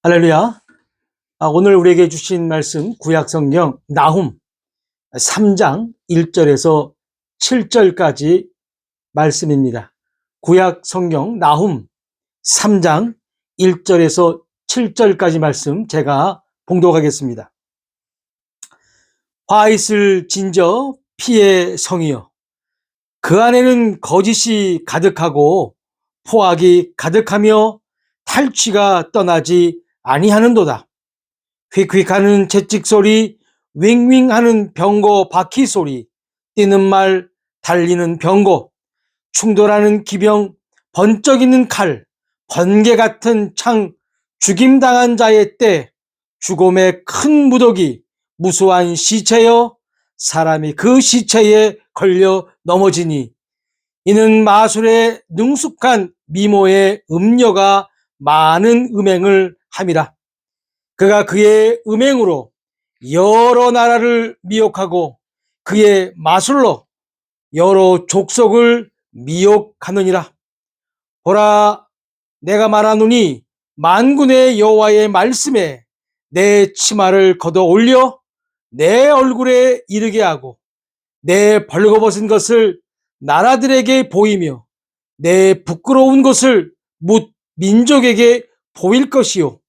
할렐루야. 오늘 우리에게 주신 말씀 구약성경 나훔 3장 1절에서 7절까지 말씀입니다. 구약성경 나훔 3장 1절에서 7절까지 말씀 제가 봉독하겠습니다. 화 있을 진저 피의 성이여, 그 안에는 거짓이 가득하고 포악이 가득하며 탈취가 떠나지 아니하는도다. 휙휙하는 채찍소리, 윙윙하는 병거 바퀴 소리, 뛰는 말, 달리는 병거, 충돌하는 기병, 번쩍이는 칼, 번개 같은 창, 죽임당한 자의 때, 죽음의 큰 무더기, 무수한 시체여, 사람이 그 시체에 걸려 넘어지니, 이는 마술의 능숙한 미모의 음녀가 많은 음행을 함이라. 그가 그의 음행으로 여러 나라를 미혹하고 그의 마술로 여러 족속을 미혹하느니라. 보라, 내가 말하노니 만군의 여호와의 말씀에 내 치마를 걷어 올려 내 얼굴에 이르게 하고 내 벌거벗은 것을 나라들에게 보이며 내 부끄러운 것을 뭇 민족에게 보일 것이요,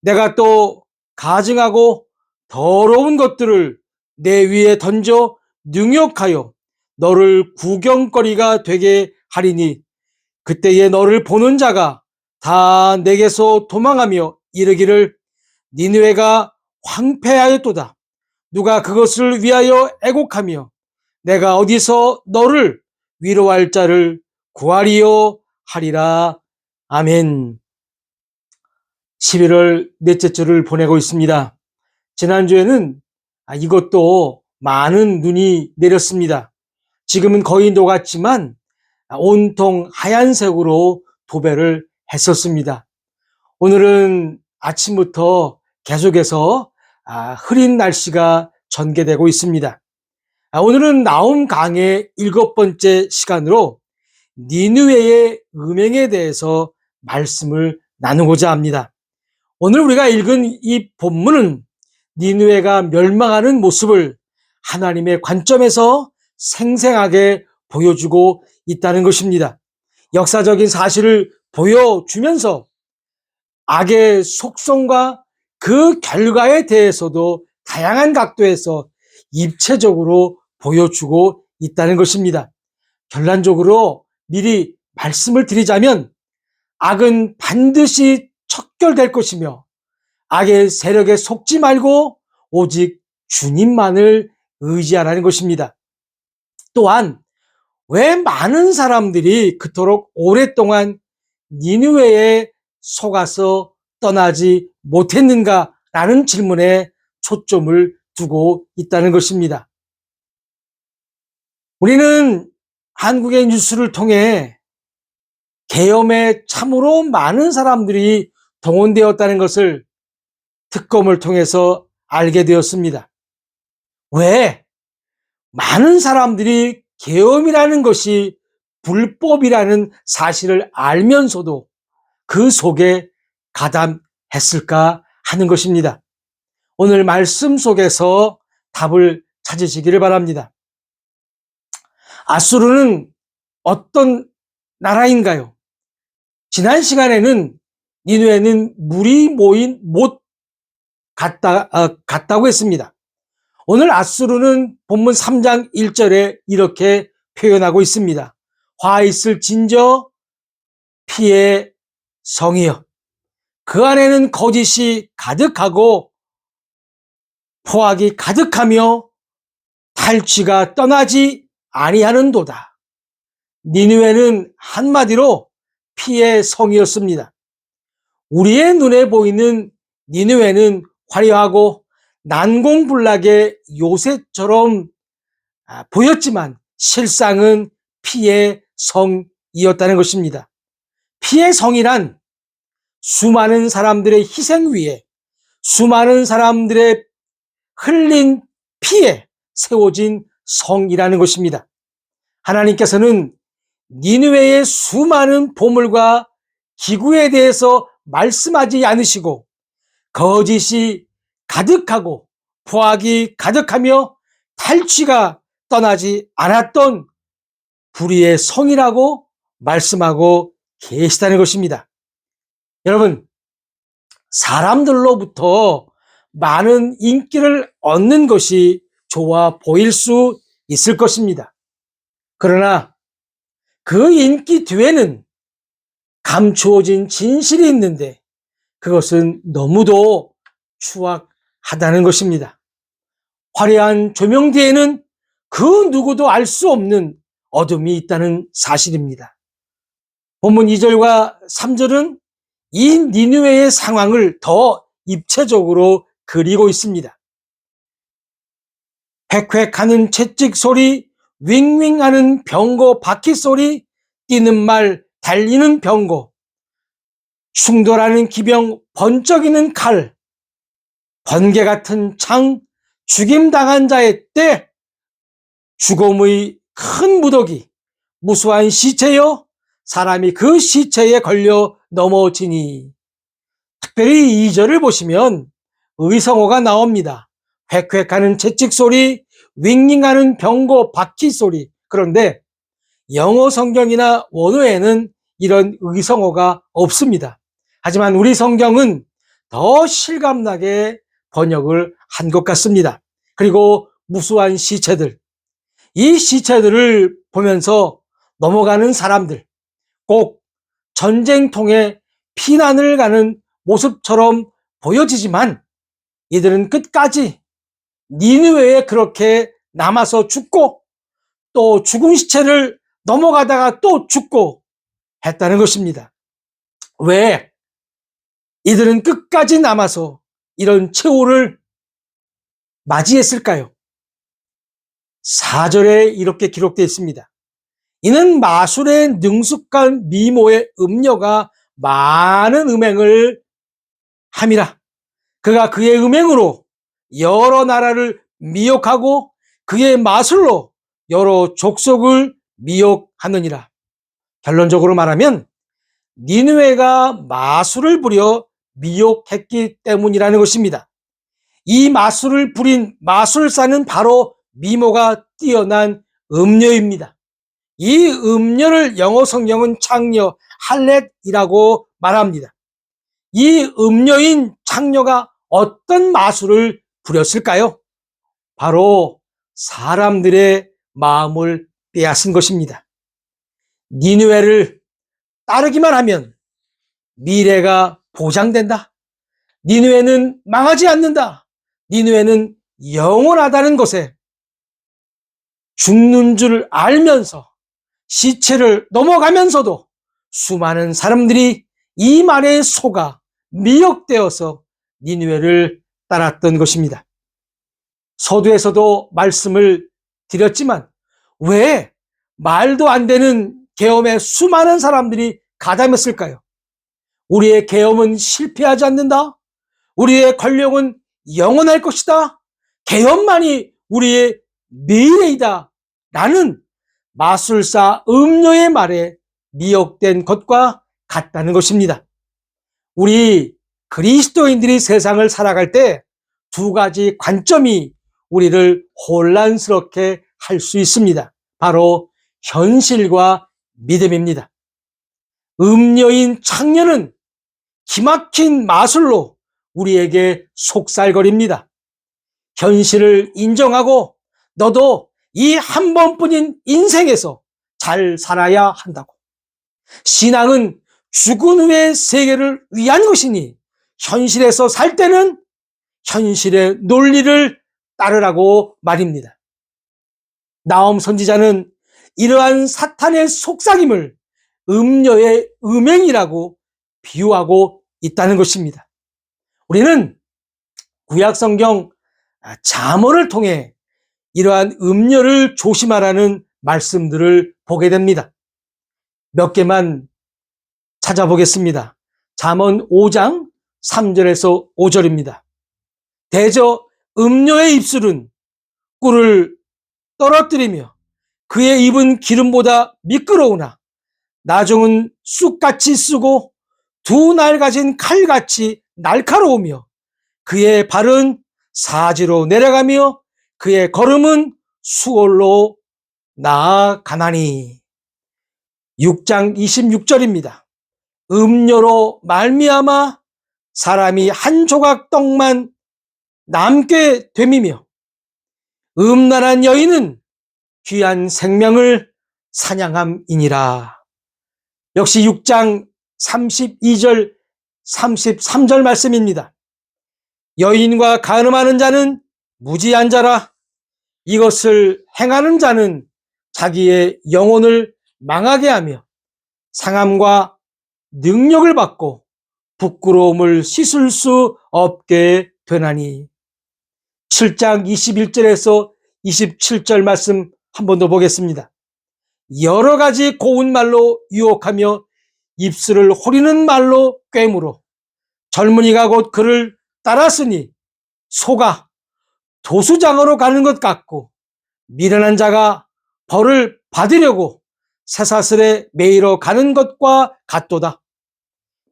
내가 또 가증하고 더러운 것들을 내 위에 던져 능욕하여 너를 구경거리가 되게 하리니, 그때에 너를 보는 자가 다 내게서 도망하며 이르기를 니느웨가 황폐하였도다. 누가 그것을 위하여 애곡하며 내가 어디서 너를 위로할 자를 구하리요 하리라. 아멘. 11월 넷째 주를 보내고 있습니다. 지난주에는 이것도 많은 눈이 내렸습니다. 지금은 거의 녹았지만 온통 하얀색으로 도배를 했었습니다. 오늘은 아침부터 계속해서 흐린 날씨가 전개되고 있습니다. 오늘은 나훔 강의 7번째 시간으로 니느웨의 음행에 대해서 말씀을 나누고자 합니다. 오늘 우리가 읽은 이 본문은 니느웨가 멸망하는 모습을 하나님의 관점에서 생생하게 보여주고 있다는 것입니다. 역사적인 사실을 보여주면서 악의 속성과 그 결과에 대해서도 다양한 각도에서 입체적으로 보여주고 있다는 것입니다. 결론적으로 미리 말씀을 드리자면 악은 반드시 척결될 것이며 악의 세력에 속지 말고 오직 주님만을 의지하라는 것입니다. 또한 왜 많은 사람들이 그토록 오랫동안 니느웨에 속아서 떠나지 못했는가라는 질문에 초점을 두고 있다는 것입니다. 우리는 한국의 뉴스를 통해 계엄에 참으로 많은 사람들이 동원되었다는 것을 특검을 통해서 알게 되었습니다. 왜? 많은 사람들이 계엄이라는 것이 불법이라는 사실을 알면서도 그 속에 가담했을까 하는 것입니다. 오늘 말씀 속에서 답을 찾으시기를 바랍니다. 아수르는 어떤 나라인가요? 지난 시간에는 니느웨는 물이 모인 못 같다고 했습니다. 오늘 아수르는 본문 3장 1절에 이렇게 표현하고 있습니다. 화 있을 진저 피의 성이여, 그 안에는 거짓이 가득하고 포악이 가득하며 탈취가 떠나지 아니하는도다. 니느웨는 한마디로 피의 성이었습니다. 우리의 눈에 보이는 니느웨는 화려하고 난공불락의 요새처럼 보였지만 실상은 피의 성이었다는 것입니다. 피의 성이란 수많은 사람들의 희생 위에 수많은 사람들의 흘린 피에 세워진 성이라는 것입니다. 하나님께서는 니느웨의 수많은 보물과 기구에 대해서 말씀하지 않으시고 거짓이 가득하고 포악이 가득하며 탈취가 떠나지 않았던 불의의 성이라고 말씀하고 계시다는 것입니다. 여러분, 사람들로부터 많은 인기를 얻는 것이 좋아 보일 수 있을 것입니다. 그러나 그 인기 뒤에는 감추어진 진실이 있는데 그것은 너무도 추악하다는 것입니다. 화려한 조명 뒤에는 그 누구도 알 수 없는 어둠이 있다는 사실입니다. 본문 2절과 3절은 이 니느웨의 상황을 더 입체적으로 그리고 있습니다. 획획하는 채찍 소리, 윙윙하는 병거 바퀴 소리, 뛰는 말, 달리는 병거, 충돌하는 기병, 번쩍이는 칼, 번개 같은 창, 죽임당한 자의 때, 죽음의 큰 무더기, 무수한 시체여 사람이 그 시체에 걸려 넘어지니. 특별히 2절을 보시면 의성어가 나옵니다. 획획하는 채찍 소리, 윙윙하는 병거 바퀴 소리. 그런데 영어 성경이나 원어에는 이런 의성어가 없습니다. 하지만 우리 성경은 더 실감나게 번역을 한 것 같습니다. 그리고 무수한 시체들, 이 시체들을 보면서 넘어가는 사람들, 꼭 전쟁통에 피난을 가는 모습처럼 보여지지만 이들은 끝까지 니느웨에 그렇게 남아서 죽고 또 죽은 시체를 넘어가다가 또 죽고 했다는 것입니다. 왜 이들은 끝까지 남아서 이런 최후를 맞이했을까요? 4절에 이렇게 기록되어 있습니다. 이는 마술에 능숙한 미모의 음녀가 많은 음행을 함이라. 그가 그의 음행으로 여러 나라를 미혹하고 그의 마술로 여러 족속을 미혹하느니라. 결론적으로 말하면 니느웨가 마술을 부려 미혹했기 때문이라는 것입니다. 이 마술을 부린 마술사는 바로 미모가 뛰어난 음녀입니다. 이 음녀를 영어 성경은 창녀, 할렛이라고 말합니다. 이 음녀인 창녀가 어떤 마술을 부렸을까요? 바로 사람들의 마음을 빼앗은 것입니다. 니느웨를 따르기만 하면 미래가 보장된다. 니느웨는 망하지 않는다. 니느웨는 영원하다는 것에 죽는 줄 알면서 시체를 넘어가면서도 수많은 사람들이 이 말에 속아 미혹되어서 니느웨를 따랐던 것입니다. 서두에서도 말씀을 드렸지만 왜 말도 안 되는 계엄에 수많은 사람들이 가담했을까요? 우리의 계엄은 실패하지 않는다. 우리의 권력은 영원할 것이다. 계엄만이 우리의 미래이다. 라는 마술사 음녀의 말에 미혹된 것과 같다는 것입니다. 우리 그리스도인들이 세상을 살아갈 때 두 가지 관점이 우리를 혼란스럽게 할 수 있습니다. 바로 현실과 믿음입니다. 음녀인 창녀는 기막힌 마술로 우리에게 속살거립니다. 현실을 인정하고 너도 이 한 번뿐인 인생에서 잘 살아야 한다고. 신앙은 죽은 후의 세계를 위한 것이니 현실에서 살 때는 현실의 논리를 따르라고 말입니다. 나홈 선지자는 이러한 사탄의 속삭임을 음녀의 음행이라고 비유하고 있다는 것입니다. 우리는 구약성경 잠언을 통해 이러한 음녀를 조심하라는 말씀들을 보게 됩니다. 몇 개만 찾아보겠습니다. 잠언 5장 3절에서 5절입니다. 대저 음녀의 입술은 꿀을 떨어뜨리며 그의 입은 기름보다 미끄러우나 나중은 쑥같이 쓰고 두 날 가진 칼같이 날카로우며 그의 발은 사지로 내려가며 그의 걸음은 수월로 나아가나니. 6장 26절입니다. 음료로 말미암아 사람이 한 조각 떡만 남게 됨이며 음란한 여인은 귀한 생명을 사냥함이니라. 역시 6장 32절 33절 말씀입니다. 여인과 간음하는 자는 무지한 자라. 이것을 행하는 자는 자기의 영혼을 망하게 하며 상함과 능력을 받고 부끄러움을 씻을 수 없게 되나니. 7장 21절에서 27절 말씀 한 번 더 보겠습니다. 여러 가지 고운 말로 유혹하며 입술을 호리는 말로 꿰물어 젊은이가 곧 그를 따랐으니 소가 도수장으로 가는 것 같고 미련한 자가 벌을 받으려고 쇠사슬에 매이러 가는 것과 같도다.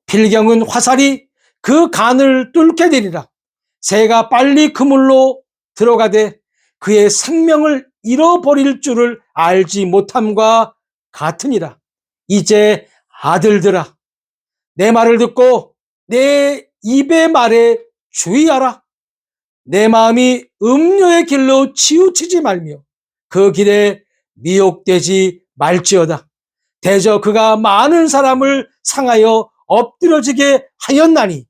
필경은 화살이 그 간을 뚫게 되리라. 새가 빨리 그물로 들어가되 그의 생명을 잃어버릴 줄을 알지 못함과 같으니라. 이제 아들들아, 내 말을 듣고 내 입의 말에 주의하라. 내 마음이 음료의 길로 치우치지 말며 그 길에 미혹되지 말지어다. 대저 그가 많은 사람을 상하여 엎드러지게 하였나니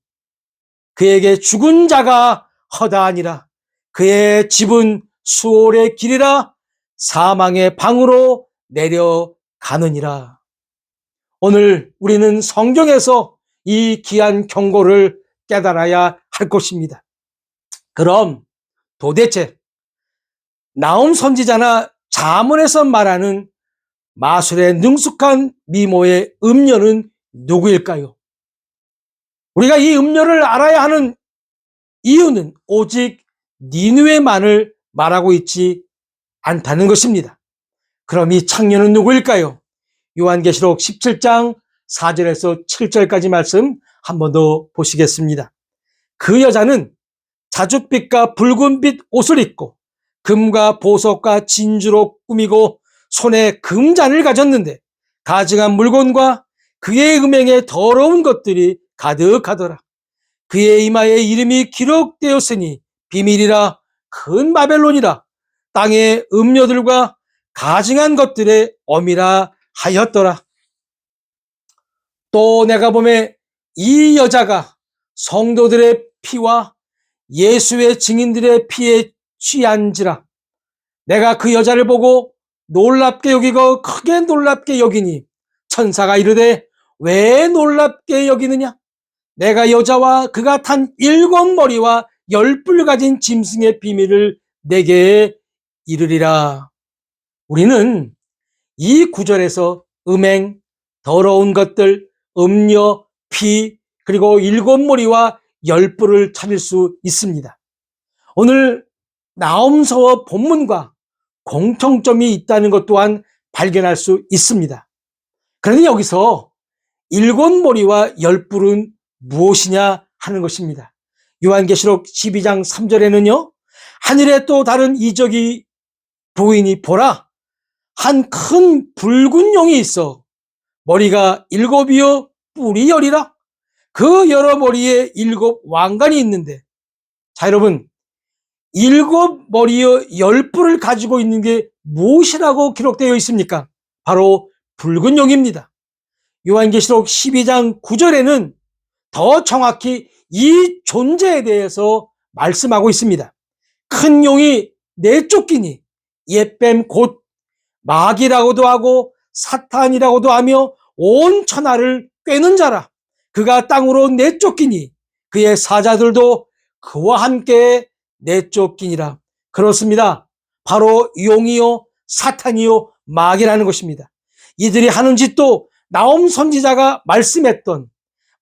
그에게 죽은 자가 허다하니라. 그의 집은 수월의 길이라 사망의 방으로 내려가느니라. 오늘 우리는 성경에서 이 귀한 경고를 깨달아야 할 것입니다. 그럼 도대체 나움 선지자나 잠언에서 말하는 마술에 능숙한 미모의 음녀는 누구일까요? 우리가 이 음녀를 알아야 하는 이유는 오직 니느웨만을 말하고 있지 않다는 것입니다. 그럼 이 창녀는 누구일까요? 요한계시록 17장 4절에서 7절까지 말씀 한 번 더 보시겠습니다. 그 여자는 자줏빛과 붉은빛 옷을 입고 금과 보석과 진주로 꾸미고 손에 금잔을 가졌는데 가증한 물건과 그의 음행에 더러운 것들이 가득하더라. 그의 이마에 이름이 기록되었으니 비밀이라 큰 바벨론이라 땅의 음료들과 가증한 것들의 어미라 하였더라. 또 내가 보매 이 여자가 성도들의 피와 예수의 증인들의 피에 취한지라. 내가 그 여자를 보고 놀랍게 여기고 크게 놀랍게 여기니 천사가 이르되 왜 놀랍게 여기느냐? 내가 여자와 그가 탄 7머리와 10뿔 가진 짐승의 비밀을 내게 이르리라. 우리는 이 구절에서 음행, 더러운 것들, 음료, 피, 그리고 7머리와 10뿔을 찾을 수 있습니다. 오늘 나홈서어 본문과 공통점이 있다는 것 또한 발견할 수 있습니다. 그런데 여기서 7머리와 10뿔은 무엇이냐 하는 것입니다. 요한계시록 12장 3절에는요, 하늘에 또 다른 이적이 보이니 보라, 한 큰 붉은 용이 있어 머리가 7이요 뿔이 10이라. 그 여러 머리에 7 왕관이 있는데, 자 여러분, 7머리여 10뿔을 가지고 있는 게 무엇이라고 기록되어 있습니까? 바로 붉은 용입니다. 요한계시록 12장 9절에는 더 정확히 이 존재에 대해서 말씀하고 있습니다. 큰 용이 내쫓기니 옛뱀 곧 마귀라고도 하고 사탄이라고도 하며 온 천하를 꿰는 자라. 그가 땅으로 내쫓기니 그의 사자들도 그와 함께 내쫓기니라. 그렇습니다. 바로 용이요 사탄이요 마귀라는 것입니다. 이들이 하는 짓도 나홈 선지자가 말씀했던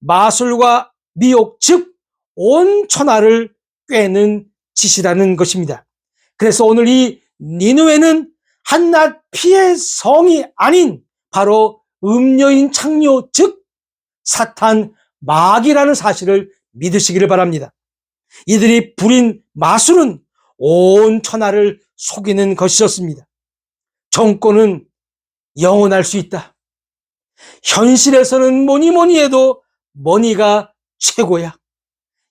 마술과 미혹, 즉 온 천하를 꿰는 짓이라는 것입니다. 그래서 오늘 이 니느웨는 한낱 피의 성이 아닌 바로 음녀인 창녀, 즉 사탄, 마귀라는 사실을 믿으시기를 바랍니다. 이들이 부린 마술은 온 천하를 속이는 것이었습니다. 정권은 영원할 수 있다. 현실에서는 뭐니 해도 머니가 최고야.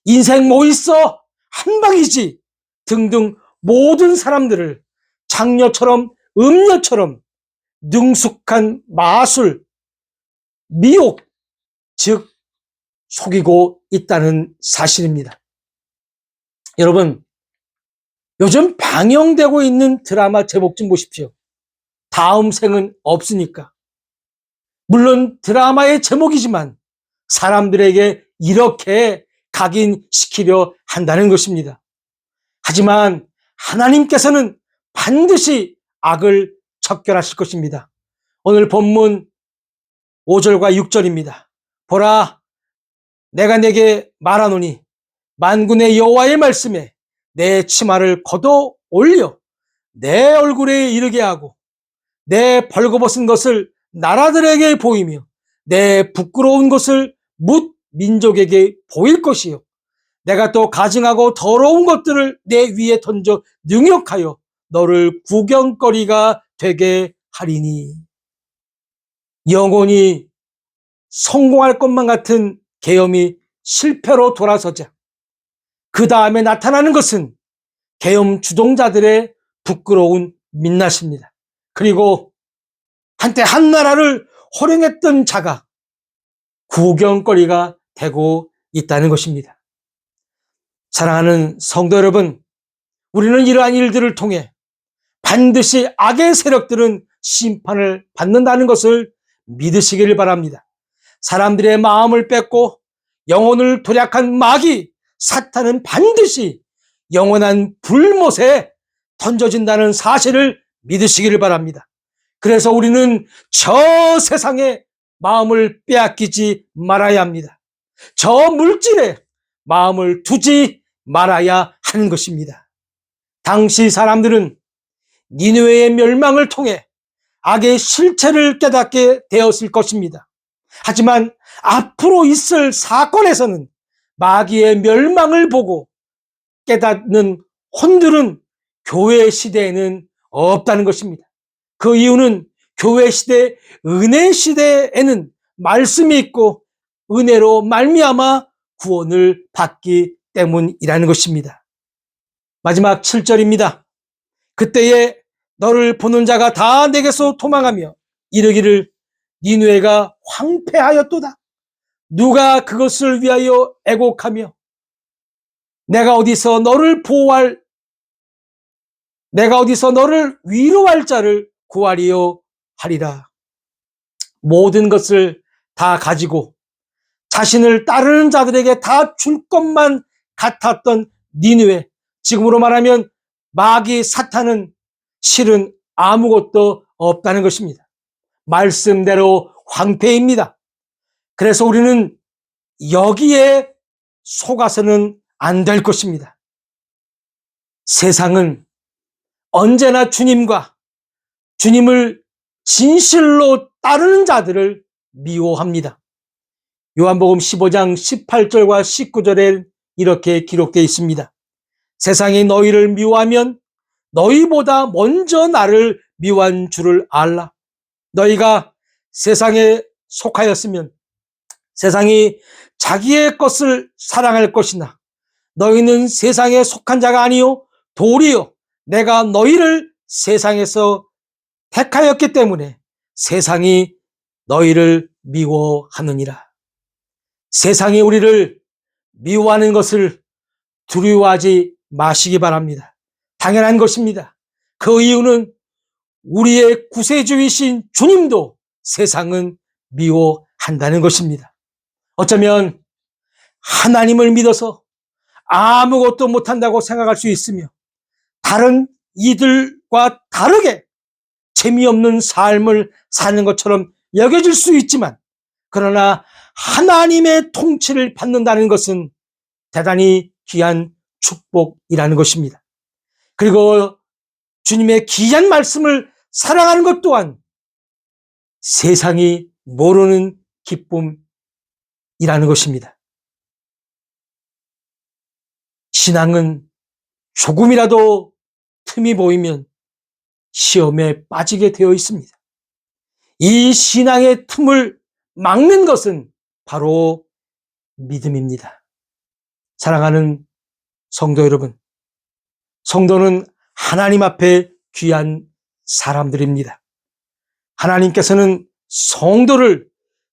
인생 뭐 있어? 한 방이지. 등등 모든 사람들을 장녀처럼 음녀처럼 능숙한 마술, 미혹, 즉 속이고 있다는 사실입니다. 여러분, 요즘 방영되고 있는 드라마 제목 좀 보십시오. 다음 생은 없으니까. 물론 드라마의 제목이지만 사람들에게 이렇게 각인시키려 한다는 것입니다. 하지만 하나님께서는 반드시 악을 척결하실 것입니다. 오늘 본문 5절과 6절입니다. 보라, 내가 내게 말하노니 만군의 여호와의 말씀에 내 치마를 걷어 올려 내 얼굴에 이르게 하고 내 벌거벗은 것을 나라들에게 보이며 내 부끄러운 것을 뭇 민족에게 보일 것이요 내가 또 가증하고 더러운 것들을 내 위에 던져 능욕하여 너를 구경거리가 되게 하리니. 영원히 성공할 것만 같은 계엄이 실패로 돌아서자 그 다음에 나타나는 것은 계엄 주동자들의 부끄러운 민낯입니다. 그리고 한때 한 나라를 호령했던 자가 구경거리가 되고 있다는 것입니다. 사랑하는 성도 여러분, 우리는 이러한 일들을 통해 반드시 악의 세력들은 심판을 받는다는 것을 믿으시기를 바랍니다. 사람들의 마음을 뺏고 영혼을 도략한 마귀 사탄은 반드시 영원한 불못에 던져진다는 사실을 믿으시기를 바랍니다. 그래서 우리는 저 세상에 마음을 빼앗기지 말아야 합니다. 저 물질에 마음을 두지 말아야 하는 것입니다. 당시 사람들은 니느웨의 멸망을 통해 악의 실체를 깨닫게 되었을 것입니다. 하지만 앞으로 있을 사건에서는 마귀의 멸망을 보고 깨닫는 혼들은 교회 시대에는 없다는 것입니다. 그 이유는 교회 시대, 은혜 시대에는 말씀이 있고 은혜로 말미암아 구원을 받기 때문이라는 것입니다. 마지막 7절입니다. 그때에 너를 보는 자가 다 내게서 도망하며 이르기를 니느웨가 황폐하였도다. 누가 그것을 위하여 애곡하며 내가 어디서 너를 위로할 자를 구하리요 하리라. 모든 것을 다 가지고 자신을 따르는 자들에게 다 줄 것만 같았던 니느웨, 지금으로 말하면 마귀 사탄은 실은 아무것도 없다는 것입니다. 말씀대로 황폐입니다. 그래서 우리는 여기에 속아서는 안 될 것입니다. 세상은 언제나 주님과 주님을 진실로 따르는 자들을 미워합니다. 요한복음 15장 18절과 19절에 이렇게 기록되어 있습니다. 세상이 너희를 미워하면 너희보다 먼저 나를 미워한 줄을 알라. 너희가 세상에 속하였으면 세상이 자기의 것을 사랑할 것이나 너희는 세상에 속한 자가 아니요 도리요 내가 너희를 세상에서 택하였기 때문에 세상이 너희를 미워하느니라. 세상이 우리를 미워하는 것을 두려워하지 마시기 바랍니다. 당연한 것입니다. 그 이유는 우리의 구세주이신 주님도 세상은 미워한다는 것입니다. 어쩌면 하나님을 믿어서 아무것도 못한다고 생각할 수 있으며 다른 이들과 다르게 재미없는 삶을 사는 것처럼 여겨질 수 있지만 그러나 하나님의 통치를 받는다는 것은 대단히 귀한 축복이라는 것입니다. 그리고 주님의 귀한 말씀을 사랑하는 것 또한 세상이 모르는 기쁨이라는 것입니다. 신앙은 조금이라도 틈이 보이면 시험에 빠지게 되어 있습니다. 이 신앙의 틈을 막는 것은 바로 믿음입니다. 사랑하는 성도 여러분, 성도는 하나님 앞에 귀한 사람들입니다. 하나님께서는 성도를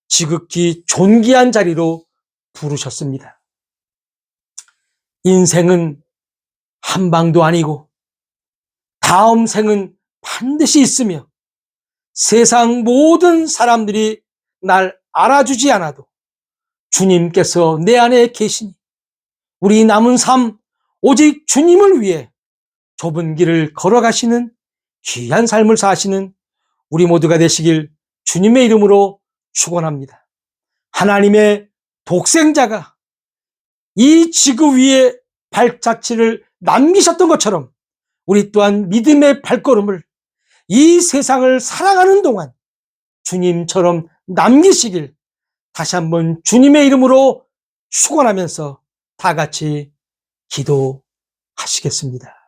지극히 존귀한 자리로 부르셨습니다. 인생은 한 방도 아니고 다음 생은 반드시 있으며 세상 모든 사람들이 날 알아주지 않아도 주님께서 내 안에 계시니 우리 남은 삶 오직 주님을 위해 좁은 길을 걸어가시는 귀한 삶을 사시는 우리 모두가 되시길 주님의 이름으로 축원합니다. 하나님의 독생자가 이 지구 위에 발자취를 남기셨던 것처럼 우리 또한 믿음의 발걸음을 이 세상을 살아가는 동안 주님처럼 남기시길 다시 한번 주님의 이름으로 축원하면서 다 같이 기도하시겠습니다.